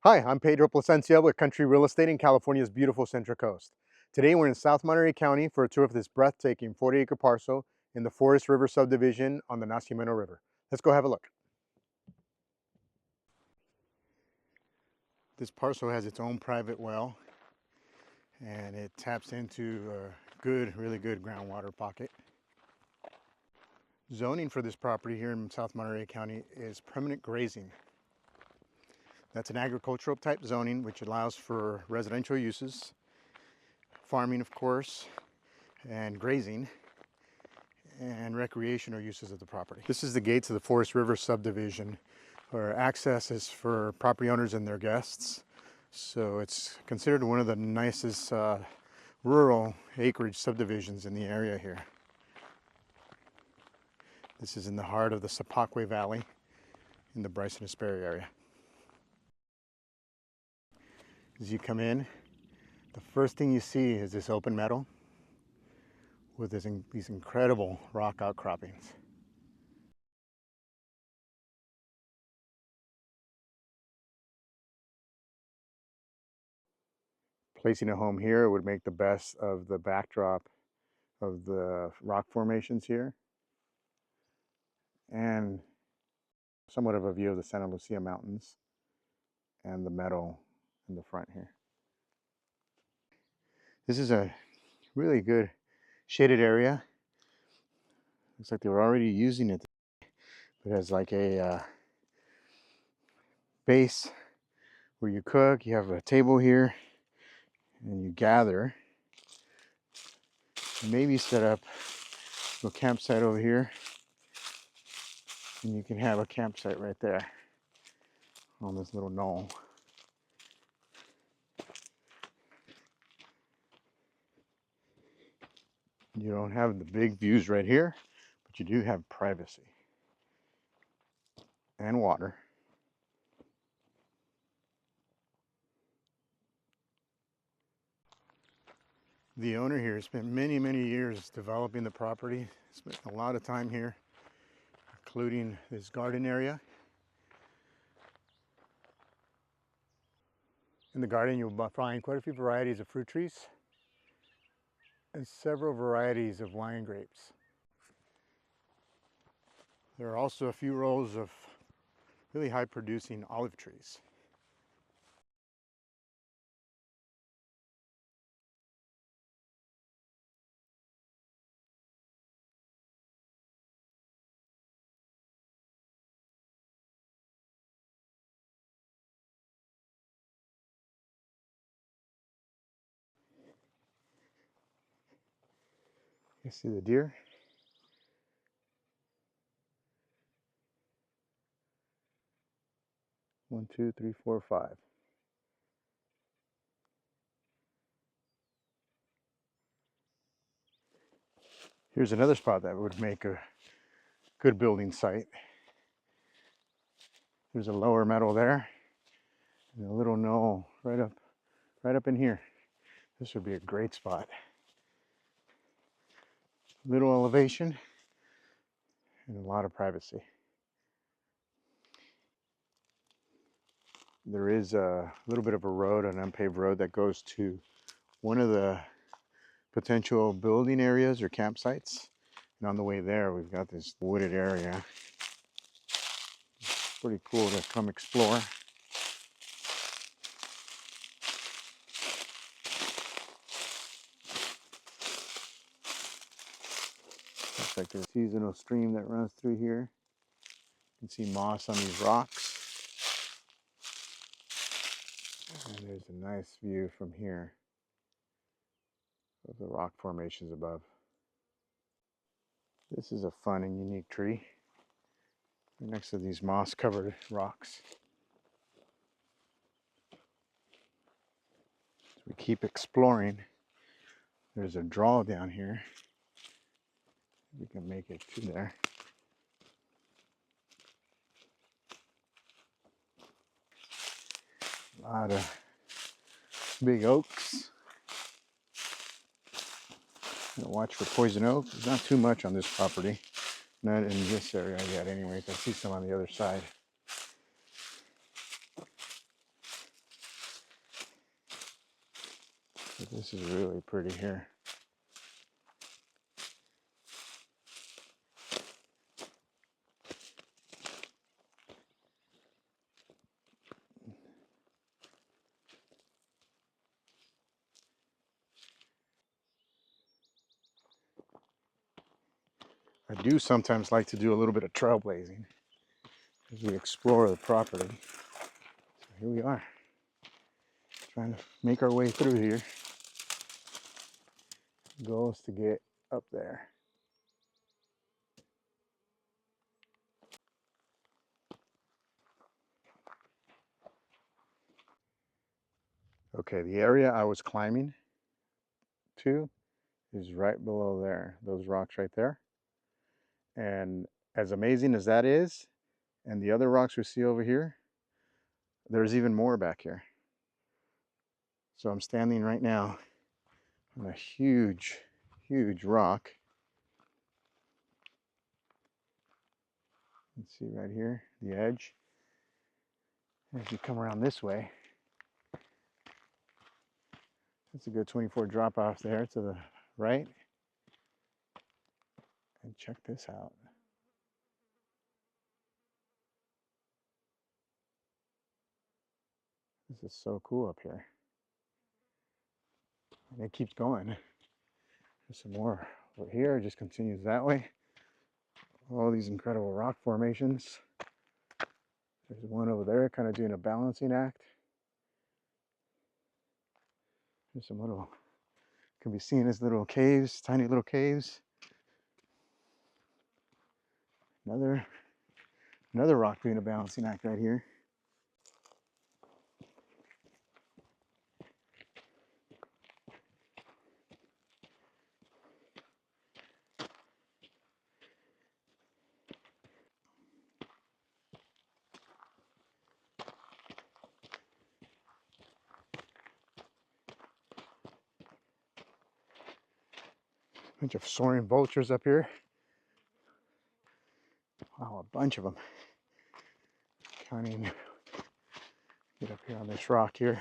Hi, I'm Pedro Plasencia with Country Real Estate in California's beautiful Central Coast. Today we're in South Monterey County for a tour of this breathtaking 40-acre parcel in the Forest River subdivision on the Nacimiento River. Let's go have a look. This parcel has its own private well and it taps into a really good groundwater pocket. Zoning for this property here in South Monterey County is permanent grazing. That's an agricultural type zoning which allows for residential uses, farming of course, and grazing, and recreational uses of the property. This is the gates of the Forest River subdivision, where access is for property owners and their guests. So it's considered one of the nicest rural acreage subdivisions in the area here. This is in the heart of the Sapakwe Valley in the Bryson-Hesperia area. As you come in, the first thing you see is this open meadow with these incredible rock outcroppings. Placing a home here would make the best of the backdrop of the rock formations here and somewhat of a view of the Santa Lucia Mountains and the meadow in the front here. This is a really good shaded area. Looks like they were already using it. It has like a base where you cook. You have a table here and you gather. Maybe set up a campsite over here, and you can have a campsite right there on this little knoll. You don't have the big views right here, but you do have privacy and water. The owner here spent many years developing the property, spent a lot of time here, including this garden area. In the garden, you'll find quite a few varieties of fruit trees and several varieties of wine grapes. There are also a few rows of really high producing olive trees. You see the deer? One, two, three, four, five. Here's another spot that would make a good building site. There's a lower meadow there and a little knoll right up in here. This would be a great spot. Little elevation and a lot of privacy. There is a little bit of a road, an unpaved road that goes to one of the potential building areas or campsites. And on the way there, we've got this wooded area. It's pretty cool to come explore. Looks like there's a seasonal stream that runs through here. You can see moss on these rocks. And there's a nice view from here of the rock formations above. This is a fun and unique tree next to these moss-covered rocks. As we keep exploring, there's a draw down here. We can make it to there. A lot of big oaks. Watch for poison oak. There's not too much on this property. Not in this area yet anyways. I see some on the other side. This is really pretty here. I do sometimes like to do a little bit of trailblazing as we explore the property. So here we are, trying to make our way through here. The goal is to get up there. Okay, the area I was climbing to is right below there, those rocks right there. And as amazing as that is, and the other rocks we see over here, there's even more back here. So I'm standing right now on a huge, huge rock. You can see right here, the edge. As you come around this way, that's a good 24 drop off there to the right. And check this out. This is so cool up here. And it keeps going. There's some more over here, it just continues that way. All these incredible rock formations. There's one over there kind of doing a balancing act. There's some little, can be seen as little caves, tiny little caves. Another rock doing a balancing act right here. Bunch of soaring vultures up here. Wow, a bunch of them. Counting, get up here on this rock here.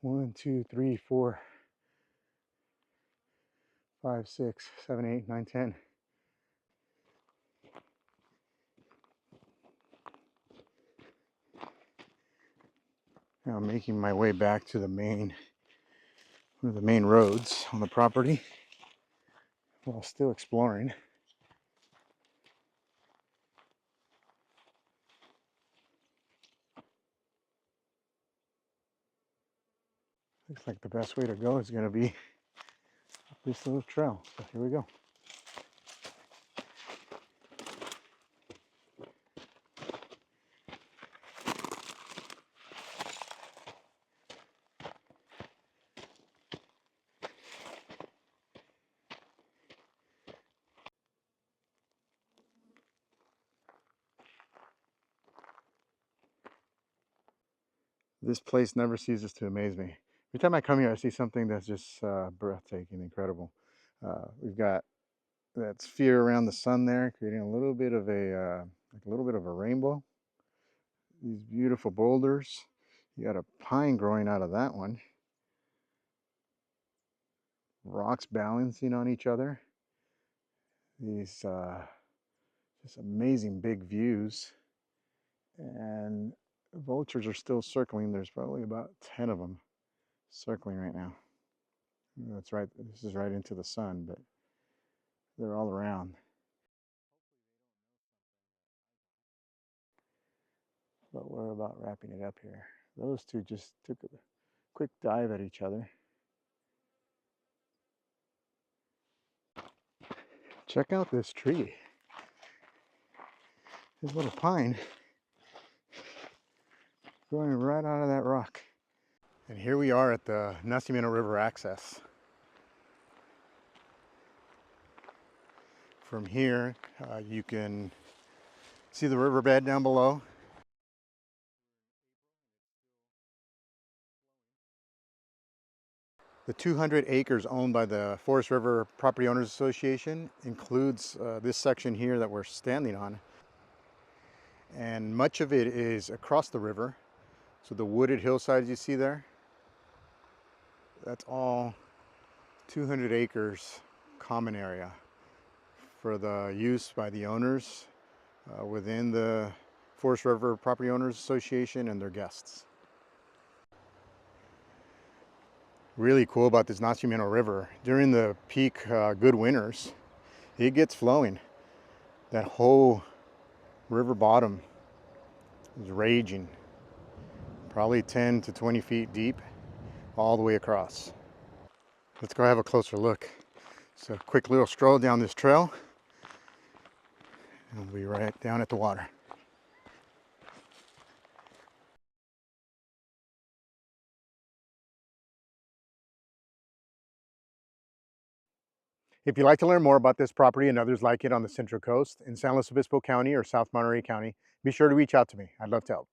1, 2, 3, 4, 5, 6, 7, 8, 9, 10. Now I'm making my way back to one of the main roads on the property while still exploring. Looks like the best way to go is going to be up this little trail. So here we go. This place never ceases to amaze me. Every time I come here, I see something that's just breathtaking, incredible. We've got that sphere around the sun there, creating a little bit of a rainbow. These beautiful boulders. You got a pine growing out of that one. Rocks balancing on each other. These just amazing big views. And vultures are still circling. There's probably about 10 of them circling right now. That's right. This is right into the sun, but they're all around. But we're about wrapping it up here. Those two just took a quick dive at each other. Check out this tree. This little pine growing right out of that rock. And here we are at the Nacimiento River access. From here, you can see the riverbed down below. The 200 acres owned by the Forest River Property Owners Association includes this section here that we're standing on. And much of it is across the river. So the wooded hillsides you see there, That's all 200 acres common area for the use by the owners within the Forest River Property Owners Association and their guests. Really cool about this Nacimiento River, during the peak good winters, it gets flowing. That whole river bottom is raging, probably 10 to 20 feet deep all the way across. Let's go have a closer look. So a quick little stroll down this trail and we'll be right down at the water. If you'd like to learn more about this property and others like it on the Central Coast in San Luis Obispo County or South Monterey County, be sure to reach out to me. I'd love to help.